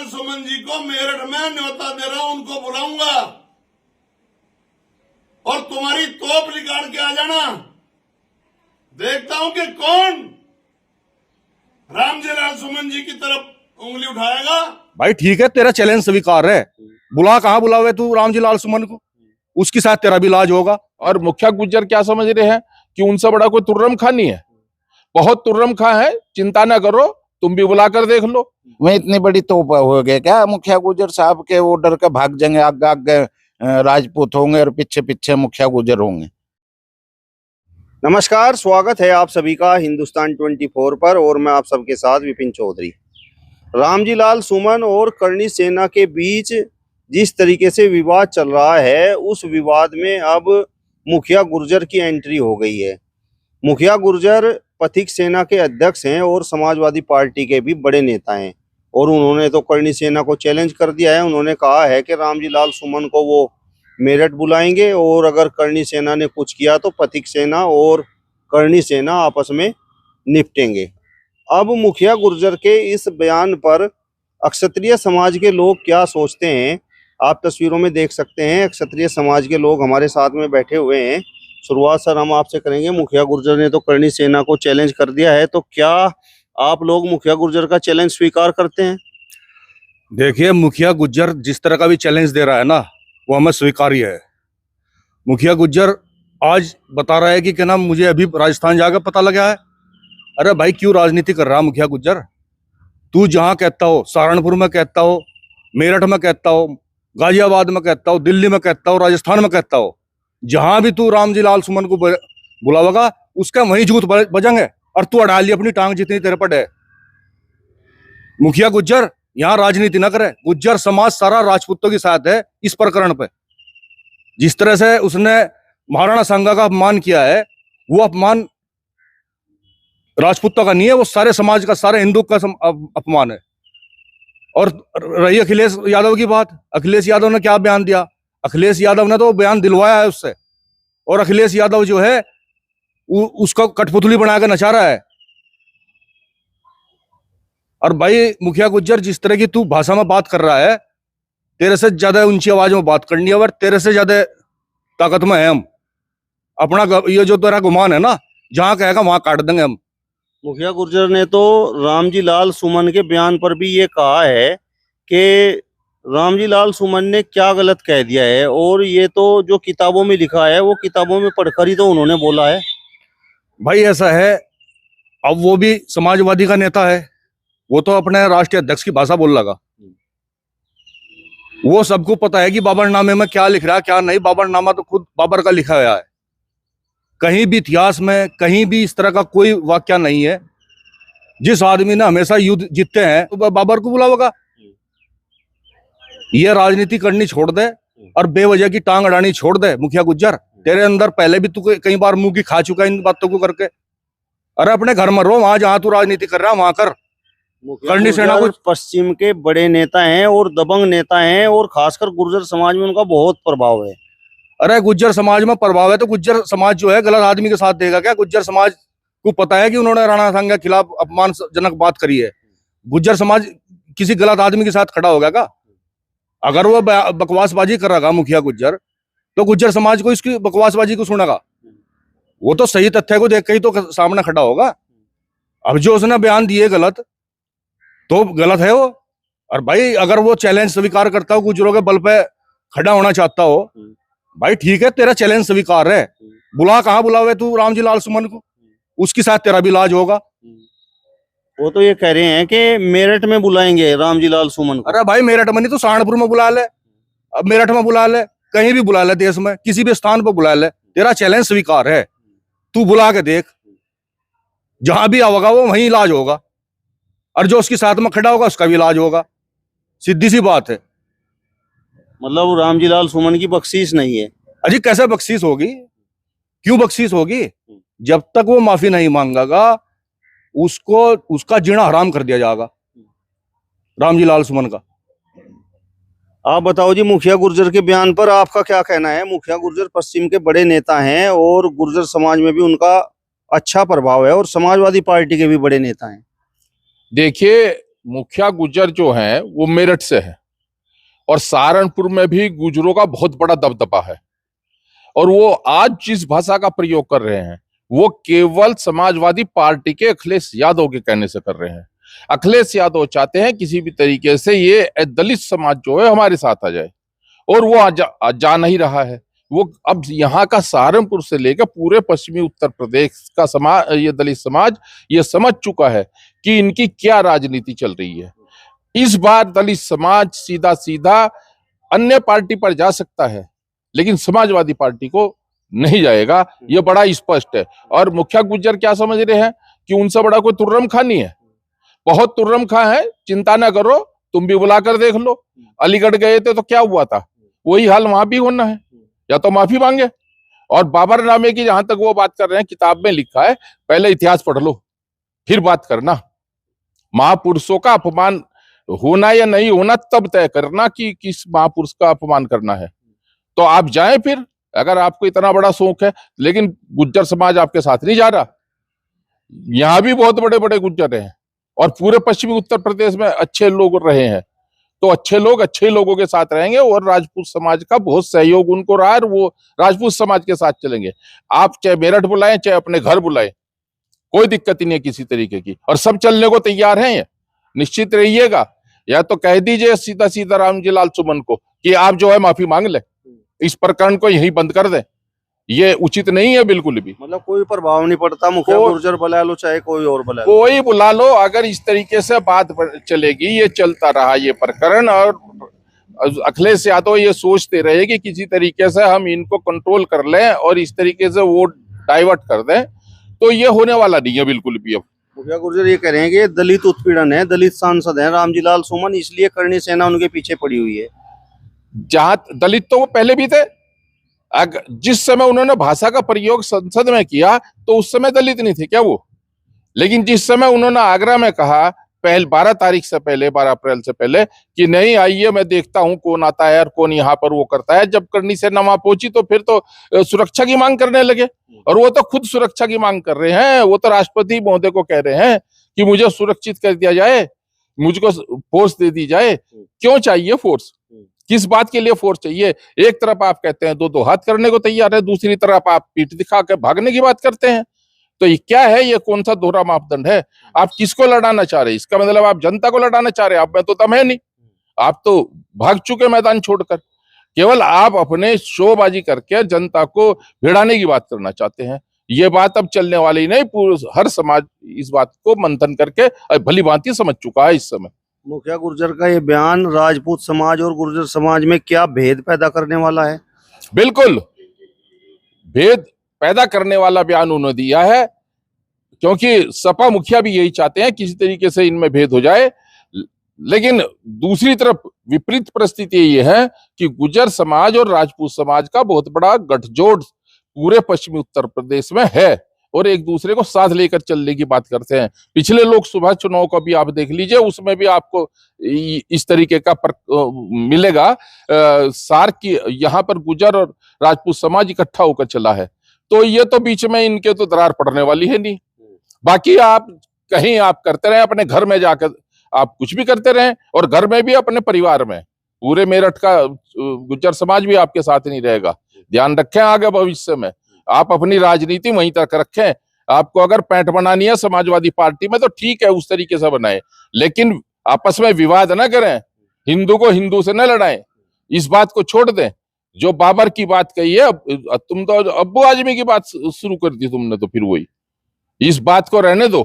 सुमन जी को मेरठ में न्योता दे रहा हूं, उनको बुलाऊंगा और तुम्हारी तोप निकाल के आ जाना। देखता हूं कि कौन रामजी लाल सुमन जी की तरफ उंगली उठाएगा। भाई ठीक है, तेरा चैलेंज स्वीकार है, बुला, कहाँ बुलावे तू रामजी लाल सुमन को, उसके साथ तेरा भी इलाज होगा। और मुखिया गुर्जर क्या समझ रहे हैं कि उनसे बड़ा कोई तुर्रम खां नहीं है, बहुत तुर्रम खां है, चिंता ना करो, तुम भी बुला कर देख लो। वह इतनी बड़ी तोप हो गए क्या मुखिया गुर्जर साहब के, वो डर के भाग जाएंगे, आगे आगे राजपूत होंगे और पीछे पीछे मुखिया गुर्जर होंगे। नमस्कार, स्वागत है आप सभी का हिंदुस्तान 24 पर और मैं आप सबके साथ विपिन चौधरी। रामजी लाल सुमन और करणी सेना के बीच जिस तरीके से विवाद चल रहा है, उस विवाद में अब मुखिया गुर्जर की एंट्री हो गई है। मुखिया गुर्जर पथिक सेना के अध्यक्ष हैं और समाजवादी पार्टी के भी बड़े नेता हैं और उन्होंने तो करणी सेना को चैलेंज कर दिया है। उन्होंने कहा है कि रामजी लाल सुमन को वो मेरठ बुलाएंगे और अगर करणी सेना ने कुछ किया तो पथिक सेना और करणी सेना आपस में निपटेंगे। अब मुखिया गुर्जर के इस बयान पर क्षत्रिय समाज के लोग क्या सोचते हैं, आप तस्वीरों में देख सकते हैं। क्षत्रिय समाज के लोग हमारे साथ में बैठे हुए हैं। शुरुआत सर हम आपसे करेंगे, मुखिया गुर्जर ने तो करणी सेना को चैलेंज कर दिया है, तो क्या आप लोग मुखिया गुर्जर का चैलेंज स्वीकार करते हैं? देखिए, मुखिया गुर्जर जिस तरह का भी चैलेंज दे रहा है ना, वो हमें स्वीकार्य है। मुखिया गुर्जर आज बता रहा है कि क्या नाम, मुझे अभी राजस्थान जाकर पता लगा है। अरे भाई, क्यों राजनीति कर रहा मुखिया गुर्जर? तू जहां कहता हो, सहारनपुर में कहता हो, मेरठ में कहता हो, गाजियाबाद में कहता हो, दिल्ली में कहता हो, राजस्थान में कहता हो, जहां भी तू रामजी लाल सुमन को बुलावेगा उसका वहीं जूत बजेंगे और तू अड़ा ली अपनी टांग जितनी तेरे पर है। मुखिया गुर्जर यहाँ राजनीति ना करे। गुर्जर समाज सारा राजपूतों के साथ है इस प्रकरण पे। जिस तरह से उसने महाराणा सांगा का अपमान किया है, वो अपमान राजपूतों का नहीं है, वो सारे समाज का, सारे हिंदू का अपमान है। और रही अखिलेश यादव की बात, अखिलेश यादव ने क्या बयान दिया? अखिलेश यादव ने तो बयान दिलवाया है उससे, और अखिलेश यादव जो है उसका कठपुतली बनाकर नचा रहा है। और भाई मुखिया गुर्जर, जिस तरह की तू भाषा में बात कर रहा है, तेरे से ज्यादा ऊंची आवाज में बात करनी है और तेरे से ज्यादा ताकत में है हम। अपना ये जो तेरा गुमान है ना, जहां कहेगा वहां काट देंगे हम। मुखिया गुर्जर ने तो रामजी लाल सुमन के बयान पर भी ये कहा है कि रामजी लाल सुमन ने क्या गलत कह दिया है, और ये तो जो किताबों में लिखा है वो किताबों में पढ़कर ही तो उन्होंने बोला है। भाई ऐसा है, अब वो भी समाजवादी का नेता है, वो तो अपने राष्ट्रीय अध्यक्ष की भाषा बोल लगा। वो सबको पता है कि बाबरनामे में क्या लिख रहा है क्या नहीं। बाबरनामा तो खुद बाबर का लिखा हुआ है, कहीं भी इतिहास में कहीं भी इस तरह का कोई वाक्य नहीं है। जिस आदमी ने हमेशा युद्ध जीतते हैं तो बाबर को बुलावेगा। ये राजनीति करनी छोड़ दे और बेवजह की टांग अड़ानी छोड़ दे। मुखिया गुर्जर, तेरे अंदर पहले भी तू कई बार मुंह की खा चुका है इन बातों को करके। अरे अपने घर में रहो, वहां जहां तू राजनीति कर रहा है वहां कर। करणी सेना को पश्चिम के बड़े नेता हैं और दबंग नेता हैं, और खासकर गुर्जर समाज में उनका बहुत प्रभाव है। अरे गुर्जर समाज में प्रभाव है तो गुर्जर समाज जो है गलत आदमी के साथ देगा क्या? गुर्जर समाज को पता है कि उन्होंने राणा सांगा के खिलाफ अपमानजनक बात करी है। गुर्जर समाज किसी गलत आदमी के साथ खड़ा होगा क्या? अगर वो बकवासबाजी कर रहा मुखिया गुर्जर, तो गुर्जर समाज को इसकी बकवासबाजी को सुनेगा? वो तो सही तथ्य को देख के ही तो सामने खड़ा होगा। अब जो उसने बयान दिए गलत, तो गलत है वो। और भाई अगर वो चैलेंज स्वीकार करता हो, गुर्जरों के बल पे खड़ा होना चाहता हो, भाई ठीक है, तेरा चैलेंज स्वीकार है, बुला, कहाँ बुलावे तू रामजी लाल सुमन को, उसके साथ तेरा भी इलाज होगा। वो तो ये कह रहे हैं कि मेरठ में बुलाएंगे रामजी लाल सुमन को। अरे भाई मेरठ में नहीं तो सहारनपुर में बुला ले, अब मेरठ में बुला ले, कहीं भी बुला ले, देश में किसी भी स्थान पर बुला ले, तेरा चैलेंज स्वीकार है। तू बुला के देख, जहां भी आओगा वो वहीं इलाज होगा, और जो उसके साथ में खड़ा होगा उसका भी इलाज होगा। सीधी सी बात है। मतलब रामजी लाल सुमन की बख्शीश नहीं है? अजी कैसे बख्शीश होगी? क्यों बख्शीश होगी? जब तक वो माफी नहीं मांगेगा उसको, उसका जीना हराम कर दिया जाएगा रामजी लाल सुमन का। आप बताओ जी, मुखिया गुर्जर के बयान पर आपका क्या कहना है? मुखिया गुर्जर पश्चिम के बड़े नेता हैं और गुर्जर समाज में भी उनका अच्छा प्रभाव है और समाजवादी पार्टी के भी बड़े नेता हैं। देखिए, मुखिया गुज्जर जो है वो मेरठ से है और सहारनपुर में भी गुज्जरों का बहुत बड़ा दबदबा है और वो आज जिस भाषा का प्रयोग कर रहे हैं वो केवल समाजवादी पार्टी के अखिलेश यादव के कहने से कर रहे हैं। अखिलेश यादव चाहते हैं किसी भी तरीके से ये दलित समाज जो है हमारे साथ आ जाए और वो जा नहीं रहा है। वो अब यहाँ का सहारनपुर से लेकर पूरे पश्चिमी उत्तर प्रदेश का समाज, ये दलित समाज ये समझ चुका है कि इनकी क्या राजनीति चल रही है। इस बार दलित समाज सीधा सीधा अन्य पार्टी पर जा सकता है लेकिन समाजवादी पार्टी को नहीं जाएगा, ये बड़ा स्पष्ट है। और मुखिया गुज्जर क्या समझ रहे हैं कि उनसे बड़ा कोई तुर्रम खां नहीं है, बहुत तुर्रम खां है, चिंता ना करो, तुम भी बुला कर देख लो। अलीगढ़ गए थे तो क्या हुआ था, वही हाल वहां भी होना है, या तो माफी मांगे। और बाबरनामे की जहां तक वो बात कर रहे हैं, किताब में लिखा है पहले इतिहास पढ़ लो फिर बात करना। महापुरुषों का अपमान होना या नहीं होना तब तय करना कि किस महापुरुष का अपमान करना है। तो आप जाएं फिर, अगर आपको इतना बड़ा शौक है। लेकिन गुज्जर समाज आपके साथ नहीं जा रहा। यहां भी बहुत बड़े बड़े गुज्जर हैं और पूरे पश्चिमी उत्तर प्रदेश में अच्छे लोग रहे हैं, तो अच्छे लोग अच्छे लोगों के साथ रहेंगे और राजपूत समाज का बहुत सहयोग उनको रहा है और वो राजपूत समाज के साथ चलेंगे। आप चाहे मेरठ बुलाएं चाहे अपने घर बुलाएं, कोई दिक्कत ही नहीं है किसी तरीके की, और सब चलने को तैयार हैं। निश्चित रहिएगा, या तो कह दीजिए सीधा सीधा रामजी लाल सुमन को कि आप जो है माफी मांग ले, इस प्रकरण को यहीं बंद कर दें। ये उचित नहीं है बिल्कुल भी। मतलब कोई प्रभाव नहीं पड़ता, मुखिया गुर्जर बुला लो चाहे कोई और बुला लो, कोई बुला लो, अगर इस तरीके से बात चलेगी, ये चलता रहा ये प्रकरण, और अखिलेश यादव ये सोचते रहे कि किसी तरीके से हम इनको कंट्रोल कर लें और इस तरीके से वोट डाइवर्ट कर दें, तो ये होने वाला नहीं है बिल्कुल भी। अब मुखिया गुर्जर ये कह रहे हैं कि दलित उत्पीड़न है, दलित सांसद हैं रामजी लाल सुमन, इसलिए करणी सेना उनके पीछे पड़ी हुई है। जहां दलित तो वो पहले भी थे, जिस समय उन्होंने भाषा का प्रयोग संसद में किया तो उस समय दलित नहीं थे क्या वो। लेकिन जिस समय उन्होंने आगरा में कहा 12 तारीख से पहले, 12 अप्रैल से पहले, कि नहीं आइए मैं देखता हूं कौन आता है और कौन यहाँ पर वो करता है, जब करणी सेना वहां पहुंची तो फिर तो सुरक्षा की मांग करने लगे। और वो तो खुद सुरक्षा की मांग कर रहे हैं, वो तो राष्ट्रपति महोदय को कह रहे हैं कि मुझे सुरक्षित कर दिया जाए, मुझको फोर्स दे दी जाए। क्यों चाहिए फोर्स, किस बात के लिए फोर्स चाहिए? एक तरफ आप कहते हैं दो हाथ करने को तैयार है, दूसरी तरफ आप पीठ दिखा के भागने की बात करते हैं। तो ये क्या है, ये कौन सा दोहरा मापदंड है? आप किसको लड़ाना चाह रहे हैं? इसका मतलब आप जनता को लड़ाना चाह रहे हैं। आप में तो दम है नहीं, आप तो भाग चुके मैदान छोड़कर। केवल आप अपने शोबाजी करके जनता को भिड़ाने की बात करना चाहते हैं। ये बात अब चलने वाली नहीं, हर समाज इस बात को मंथन करके भली भांति समझ चुका है इस समय। मुखिया गुर्जर का ये बयान राजपूत समाज और गुर्जर समाज में क्या भेद पैदा करने वाला है? बिल्कुल भेद पैदा करने वाला बयान उन्होंने दिया है, क्योंकि सपा मुखिया भी यही चाहते हैं किसी तरीके से इनमें भेद हो जाए। लेकिन दूसरी तरफ विपरीत परिस्थिति ये है कि गुर्जर समाज और राजपूत समाज का बहुत बड़ा गठजोड़ पूरे पश्चिमी उत्तर प्रदेश में है और एक दूसरे को साथ लेकर चलने की बात करते हैं। पिछले लोकसभा चुनाव का भी आप देख लीजिए, उसमें भी आपको इस तरीके का मिलेगा सार की यहाँ पर गुर्जर और राजपूत समाज इकट्ठा होकर चला है। तो ये तो बीच में इनके तो दरार पड़ने वाली है नहीं। बाकी आप कहीं आप करते रहे, अपने घर में जाकर आप कुछ भी करते रहे, और घर में भी अपने परिवार में। पूरे मेरठ का गुर्जर समाज भी आपके साथ नहीं रहेगा। ध्यान रखें आगे भविष्य में आप अपनी राजनीति वहीं तक रखें। आपको अगर पैंट बनानी है समाजवादी पार्टी में तो ठीक है, उस तरीके से बनाए, लेकिन आपस में विवाद ना करें, हिंदू को हिंदू से न लड़ाएं, इस बात को छोड़ दें। जो बाबर की बात कही है, तुम तो अब्बू आजमी की बात शुरू कर दी तुमने, तो फिर वही इस बात को रहने दो।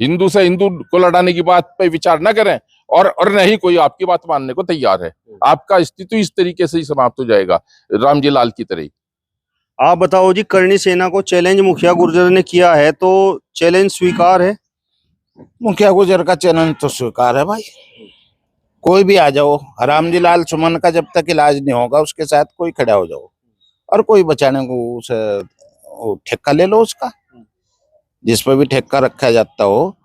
हिंदू से हिंदू को लड़ाने की बात पे विचार न करें, और नहीं कोई आपकी बात मानने को तैयार है। आपका अस्तित्व इस तरीके से ही समाप्त हो जाएगा, रामजी लाल की तरह। आप बताओ जी, करणी सेना को चैलेंज मुखिया गुर्जर ने किया है, तो चैलेंज स्वीकार है? मुखिया गुर्जर का चैलेंज तो स्वीकार है भाई, कोई भी आ जाओ। रामजी लाल सुमन का जब तक इलाज नहीं होगा उसके साथ कोई खड़ा हो जाओ, और कोई बचाने को उसे ठेका ले लो, उसका जिस पर भी ठेका रखा जाता हो।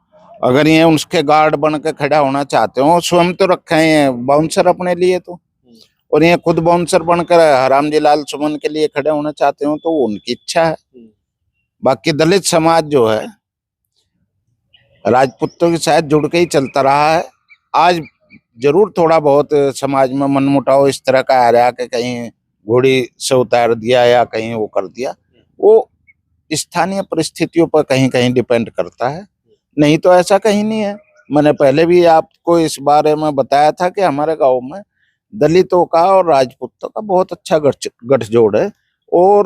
अगर ये उसके गार्ड बन के खड़ा होना चाहते हो, स्वयं तो रखे हैं बाउंसर अपने लिए, तो और ये खुद बाउंसर बनकर रामजी लाल सुमन के लिए खड़े होना चाहते हो तो वो उनकी इच्छा है। बाकी दलित समाज जो है राजपूतों के साथ जुड़ के ही चलता रहा है, आज जरूर थोड़ा बहुत समाज में मनमुटाव इस तरह का आ रहा है कि कहीं घोड़ी से उतार दिया या कहीं वो कर दिया, वो स्थानीय परिस्थितियों पर कहीं कहीं डिपेंड करता है, नहीं तो ऐसा कहीं नहीं है। मैंने पहले भी आपको इस बारे में बताया था कि हमारे गांव में दलितों का और राजपूतों का बहुत अच्छा गठजोड़ है, और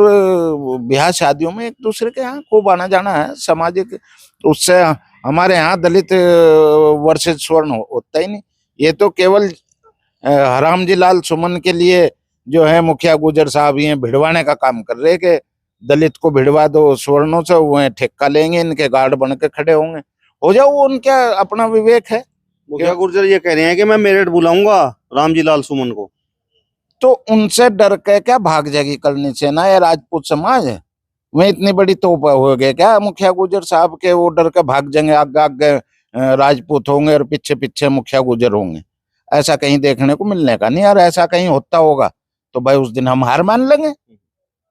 ब्याह शादियों में एक दूसरे के यहाँ खूब आना जाना है सामाजिक। उससे हमारे यहाँ दलित वर्सेस स्वर्ण होता ही नहीं। ये तो केवल हरामजी लाल सुमन के लिए जो है मुखिया गुजर साहब ये भिड़वाने का काम कर रहे कि दलित को भिड़वा दो स्वर्णों से, वो ठेका लेंगे, इनके गार्ड बन के खड़े होंगे, हो जाओ, वो उनका अपना विवेक है। मुखिया गुर्जर ये कह रहे हैं कि मैं मेरठ बुलाऊंगा रामजी लाल सुमन को। तो उनसे डर के क्या भाग जाएगी करनी सेना या राजपूत समाज है? वह इतनी बड़ी तोप हो गए क्या मुखिया गुजर साहब के? वो डर के भाग जाएंगे, आगे आगे राजपूत होंगे और पीछे पीछे मुखिया गुजर होंगे? ऐसा कहीं देखने को मिलने का नहीं। और ऐसा कहीं होता होगा तो भाई उस दिन हम हार मान लेंगे।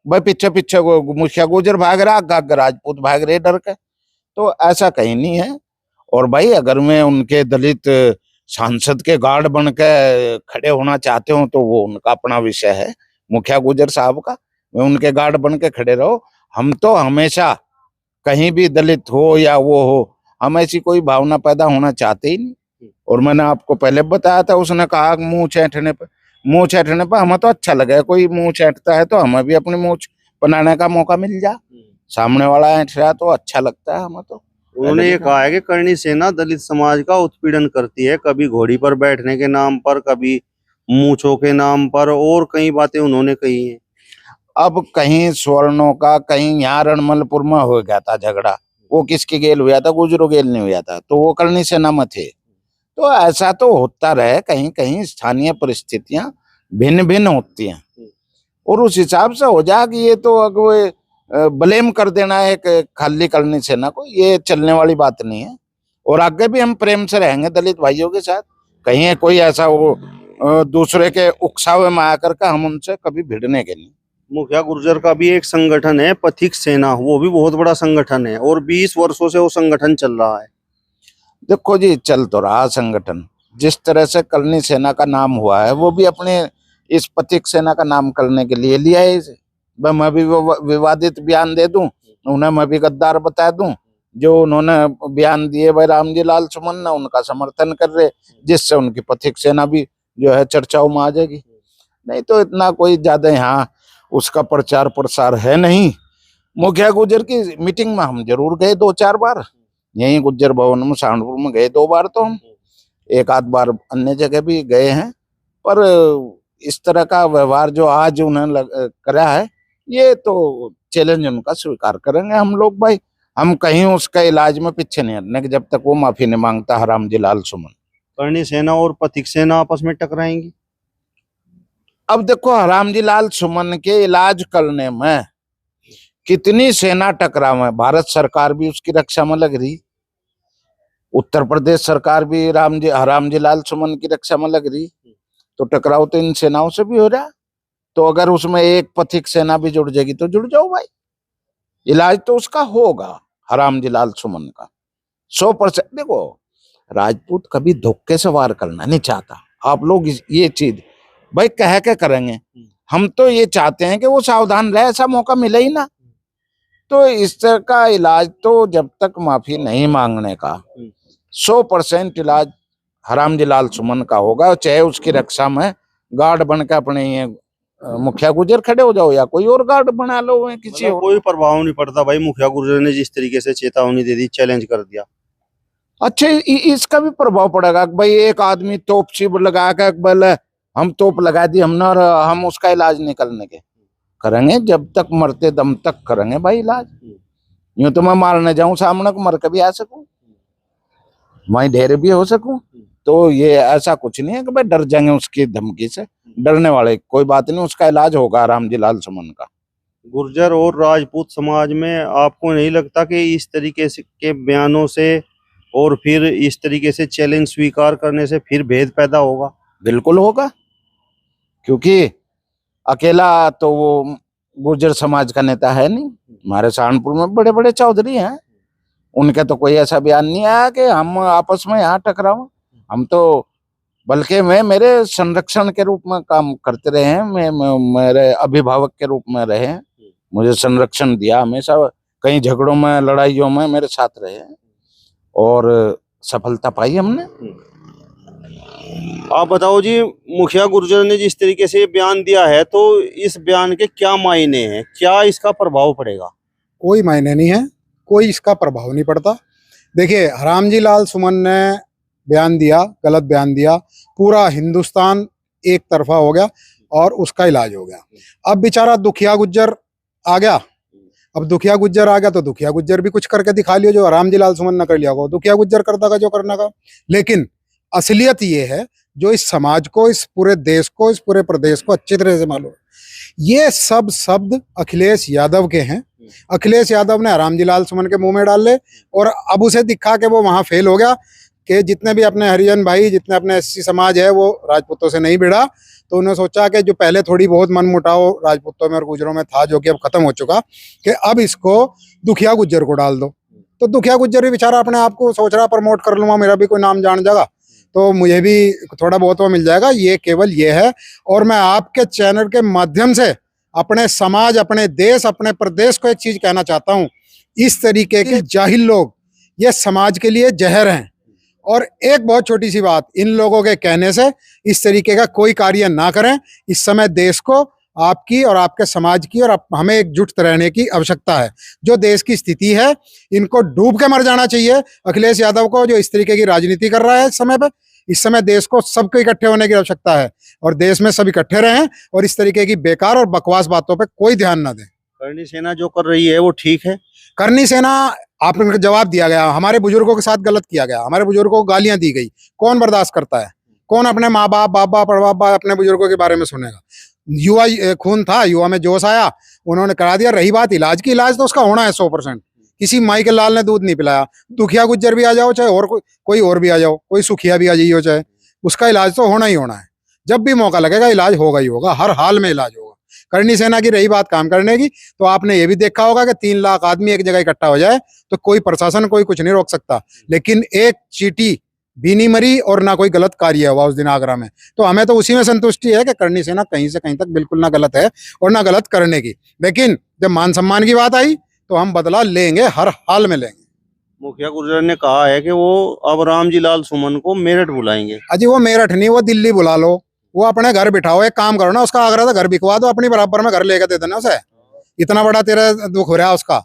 भाई पीछे पीछे मुखिया गुजर भाग रहा, आगे आगे राजपूत भाग रहे डर के, तो ऐसा कहीं नहीं है। और भाई अगर मैं उनके दलित सांसद के गार्ड बन के खड़े होना चाहते हो तो वो उनका अपना विषय है, मुखिया गुजर साहब का। मैं उनके गार्ड बन के खड़े रहो। हम तो हमेशा कहीं भी दलित हो या वो हो, हम ऐसी कोई भावना पैदा होना चाहते ही नहीं। और मैंने आपको पहले बताया था, उसने कहा मुंह छेटने पर हमें तो अच्छा लगे। कोई मुंह छेटता है तो हमें भी अपनी मुंह बनाने का मौका मिल जा, सामने वाला ऐठ रहा तो अच्छा लगता है हमें। तो उन्होंने ये कहा है कि करणी सेना दलित समाज का उत्पीड़न करती है, कभी घोड़ी पर बैठने के नाम पर, कभी मूंछों के नाम पर, और कई बातें उन्होंने कही हैं। अब कहीं स्वर्णों का, कहीं यहाँ रणमलपुर में हो गया था झगड़ा, वो किसके गेल हुआ था? गुजरों गेल नहीं हुआ था, तो वो करणी सेना में थे। तो ऐसा तो होता रहे, कहीं कहीं स्थानीय परिस्थितियां भिन्न भिन्न होती हैं, और उस हिसाब से हो जाए कि ये तो अगर ब्लेम कर देना है खाली करनी सेना को, ये चलने वाली बात नहीं है। और आगे भी हम प्रेम से रहेंगे दलित भाइयों के साथ। कहीं कोई ऐसा वो दूसरे के उकसावे में आकर के हम उनसे कभी भिड़ने के नहीं। मुखिया गुर्जर का भी एक संगठन है पथिक सेना, वो भी बहुत बड़ा संगठन है और 20 वर्षों से वो संगठन चल रहा है। देखो जी, चल तो रहा संगठन, जिस तरह से करनी सेना का नाम हुआ है वो भी अपने इस पथिक सेना का नाम करने के लिए लिया है इसे। मैं भी विवादित बयान दे दूं, उन्हें मैं भी गद्दार बता दूं, जो उन्होंने बयान दिए भाई रामजी लाल सुमन ने उनका समर्थन कर रहे, जिससे उनकी पथिक सेना भी जो है चर्चाओं में आ जाएगी। नहीं तो इतना कोई ज्यादा यहाँ उसका प्रचार प्रसार है नहीं। मुखिया गुजर की मीटिंग में हम जरूर गए 2-4 बार, यही गुज्जर भवन में सहारनपुर में गए 2 बार, तो हम 1-8 बार अन्य जगह भी गए हैं। पर इस तरह का व्यवहार जो आज उन्होंने करा है, ये तो चैलेंज उनका स्वीकार करेंगे हम लोग। भाई हम कहीं उसका इलाज में पीछे नहीं हटने कि जब तक वो माफी नहीं मांगता हरामजी लाल सुमन। करणी सेना और पथिक सेना आपस में टकराएंगी। अब देखो, हरामजी लाल सुमन के इलाज करने में कितनी सेना टकराव है। भारत सरकार भी उसकी रक्षा में लग रही, उत्तर प्रदेश सरकार भी हरामजी लाल सुमन की रक्षा में लग रही, तो टकराव तो इन सेनाओं से भी हो रहा। तो अगर उसमें एक पथिक सेना भी जुड़ जाएगी तो जुड़ जाओ भाई, इलाज तो उसका होगा हरामजी लाल सुमन का 100%। देखो, राजपूत कभी धोखे से वार करना नहीं चाहता। आप लोग ये चीज भाई कह के करेंगे, हम तो ये चाहते हैं कि वो सावधान रहे, ऐसा मौका मिले ही ना। तो इस तरह का इलाज तो जब तक माफी नहीं मांगने का 100% इलाज हरामजी लाल सुमन का होगा, चाहे उसकी रक्षा में गार्ड बन के अपने ये मुखिया गुजर खड़े हो जाओ या कोई और गार्ड बना लो, किसी और। कोई प्रभाव नहीं पड़ता भाई, मुखिया गुर्जर ने जिस तरीके से चेतावनी दे दी, चैलेंज कर दिया। अच्छा, इसका भी प्रभाव पड़ेगा कि भाई एक आदमी तोप छिप लगा के बोले हम तोप लगा दी हमने और हम उसका इलाज नहीं करने के करेंगे, जब तक मरते दम तक करेंगे भाई इलाज। यूं तो मैं मारने जाऊं सामने को, मर के भी आ सकूं, मैं ढेर भी हो सकूं। तो ये ऐसा कुछ नहीं है कि भाई डर जाएंगे उसकी धमकी से, डरने वाले कोई बात नहीं, उसका इलाज होगा रामजी लाल सुमन का। गुर्जर और राजपूत समाज में आपको नहीं लगता कि इस तरीके से के बयानों से और फिर इस तरीके से चैलेंज स्वीकार करने से फिर भेद पैदा होगा? बिल्कुल होगा, क्योंकि अकेला तो वो गुर्जर समाज का नेता है नहीं। हमारे सहारनपुर में बड़े बड़े चौधरी हैं, उनके तो कोई ऐसा बयान नहीं आया कि हम आपस में यहाँ टकराओ। हम तो बल्कि मैं मेरे संरक्षण के रूप में काम करते रहे हैं। मैं मेरे अभिभावक के रूप में रहे हैं। मुझे संरक्षण दिया हमेशा, कई झगड़ों में लड़ाइयों में मेरे साथ रहे हैं और सफलता पाई हमने। आप बताओ जी, मुखिया गुर्जर ने जिस तरीके से बयान दिया है, तो इस बयान के क्या मायने हैं, क्या इसका प्रभाव पड़ेगा? कोई मायने नहीं है, कोई इसका प्रभाव नहीं पड़ता। देखिए, रामजी लाल सुमन ने बयान दिया, गलत बयान दिया, पूरा हिंदुस्तान एक तरफा हो गया और उसका इलाज हो गया। अब बेचारा दुखिया गुज्जर आ गया। अब दुखिया गुज्जर आ गया तो दुखिया गुज्जर भी कुछ करके दिखा लियो, जो रामजी लाल सुमन ने कर लिया होगा दुखिया गुज्जर करता का जो करना का। लेकिन असलियत ये है जो इस समाज को, इस पूरे देश को, इस पूरे प्रदेश को अच्छी तरह से मालूम है। ये सब शब्द अखिलेश यादव के हैं। अखिलेश यादव ने रामजी लाल सुमन के मुंह में डाल ले और अब उसे दिखा के वो वहां फेल हो गया कि जितने भी अपने हरिजन भाई, जितने अपने एससी समाज है, वो राजपूतों से नहीं भिड़ा। तो उन्होंने सोचा कि जो पहले थोड़ी बहुत मन मुटाव राजपूतों में और गुजरों में था, जो कि अब खत्म हो चुका, कि अब इसको दुखिया गुज्जर को डाल दो। तो दुखिया गुज्जर भी बेचारा अपने आप को सोच रहा प्रमोट कर लूंगा, मेरा भी कोई नाम जान जाएगा तो मुझे भी थोड़ा बहुत वो मिल जाएगा। ये केवल ये है। और मैं आपके चैनल के माध्यम से अपने समाज, अपने देश, अपने प्रदेश को एक चीज कहना चाहता हूँ, इस तरीके के जाहिल लोग ये समाज के लिए जहर हैं। और एक बहुत छोटी सी बात, इन लोगों के कहने से इस तरीके का कोई कार्य ना करें। इस समय देश को, आपकी और आपके समाज की और हमें एकजुट रहने की आवश्यकता है। जो देश की स्थिति है, इनको डूब के मर जाना चाहिए अखिलेश यादव को, जो इस तरीके की राजनीति कर रहा है इस समय पे। इस समय देश को सबको इकट्ठे होने की आवश्यकता है और देश में सब इकट्ठे रहें और इस तरीके की बेकार और बकवास बातों पे कोई ध्यान ना दें। करनी सेना जो कर रही है वो ठीक है? करनी सेना, आपने जवाब दिया गया, हमारे बुजुर्गों के साथ गलत किया गया, हमारे बुजुर्गों को गालियां दी गई। कौन बर्दाश्त करता है? कौन अपने माँ बाप, बाबा, परबाबा अपने बुजुर्गों के बारे में सुनेगा? युवा खून था, युवा में जोश आया, उन्होंने करा दिया। रही बात इलाज की, इलाज तो उसका होना है 100%। किसी माई के लाल ने दूध नहीं पिलाया। दुखिया गुज्जर भी आ जाओ, चाहे और कोई और भी आ जाओ, कोई सुखिया भी आ जाइए, चाहे, उसका इलाज तो होना ही होना है। जब भी मौका लगेगा इलाज होगा ही होगा, हर हाल में इलाज होगा। करनी सेना की रही बात काम करने की, तो आपने ये भी देखा होगा कि 3 लाख आदमी एक जगह इकट्ठा हो जाए तो कोई प्रशासन, कोई कुछ नहीं रोक सकता। लेकिन एक चींटी भी नहीं मरी और ना कोई गलत कार्य हुआ उस दिन आगरा में। तो हमें तो उसी में संतुष्टि है कि करनी सेना कहीं से कहीं तक बिल्कुल ना गलत है और ना गलत करने की। लेकिन जब मान सम्मान की बात आई तो हम बदला लेंगे, हर हाल में लेंगे। मुखिया गुर्जर ने कहा है कि वो अब रामजी लाल सुमन को मेरठ बुलाएंगे। अजी वो मेरठ नहीं, वो दिल्ली बुला लो, वो अपने घर बिठाओ। एक काम करो ना, उसका आगरा का घर बिकवा दो, अपनी बराबर में घर लेकर दे देना उसे। इतना बड़ा तेरा दुख हो रहा है उसका।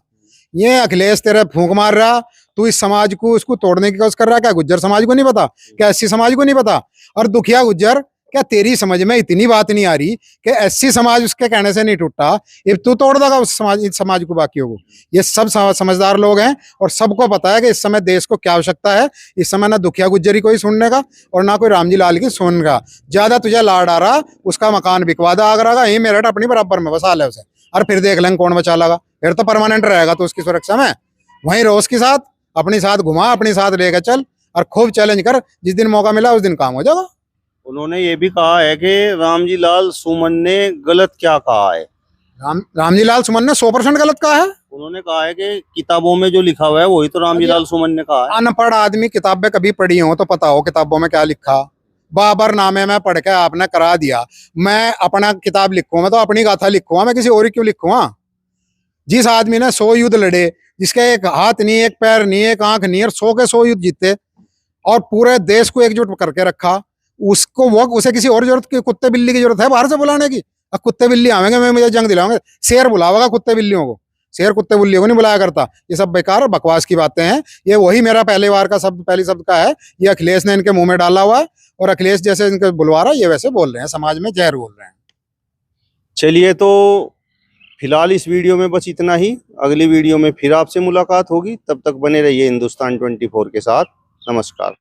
ये अखिलेश तेरे फूंक मार रहा, तू इस समाज को, उसको तोड़ने की कोशिश कर रहा है। क्या गुज्जर समाज को नहीं पता? क्या एससी समाज को नहीं पता? और दुखिया गुज्जर, क्या तेरी समझ में इतनी बात नहीं आ रही कि एससी समाज उसके कहने से नहीं टूटा, ये तू तोड़ देगा उस समाज, इस समाज को, बाकियों को? ये सब समझदार लोग हैं और सबको पता है कि इस समय देश को क्या आवश्यकता है। इस समय ना दुखिया गुज्जरी कोई सुनने का और ना कोई रामजी लाल की सुनने का। ज्यादा तुझे लाड़ आ रहा, उसका मकान बिकवा दे आगरा का, यही मेरठ अपनी बराबर में बसा ले उसे, और फिर देख लेंगे कौन बचा लगा। फिर तो परमानेंट रहेगा तो उसकी सुरक्षा में। वहीं रोज के साथ अपने साथ घुमा, अपने साथ लेकर चल और खूब चैलेंज कर। जिस दिन मौका मिला उस दिन काम हो जाएगा। उन्होंने ये भी कहा है कि रामजी लाल सुमन ने गलत क्या कहा है। रामजी लाल सुमन ने 100% गलत कहा है। उन्होंने कहा है कि किताबों में जो लिखा हुआ है वही तो रामजी लाल सुमन ने कहा है। अनपढ़ आदमी किताबें कभी पढ़ी हो तो पता हो किताबों में क्या लिखा। बाबरनामे में पढ़ के आपने करा दिया। मैं अपना किताब लिखूंगा तो अपनी गाथा लिखूंगा, मैं किसी और की क्यों लिखूंगा? जिस आदमी ने 100 युद्ध लड़े, जिसके एक हाथ नहीं, एक पैर नहीं, एक आंख नहीं, और 100 के 100 युद्ध जीते और पूरे देश को एकजुट करके रखा, उसको वो, उसे किसी और जरूरत की, कुत्ते बिल्ली की जरूरत है बाहर से बुलाने की? अब कुत्ते बिल्ली आवेंगे, मैं मुझे जंग दिलाऊंगे। शेर बुलावेगा कुत्ते बिल्लियों को, शेर कुत्ते बिल्लियों को नहीं बुलाया करता। ये सब बेकार और बकवास की बातें हैं। ये वही मेरा पहली शब्द का है, ये अखिलेश ने इनके मुंह में डाला हुआ है और अखिलेश जैसे इनके बुलवा रहा है, ये वैसे बोल रहे हैं, समाज में जहर बोल रहे हैं। चलिए, तो फिलहाल इस वीडियो में बस इतना ही। अगली वीडियो में फिर आपसे मुलाकात होगी। तब तक बने रहिए हिंदुस्तान 24 के साथ। नमस्कार।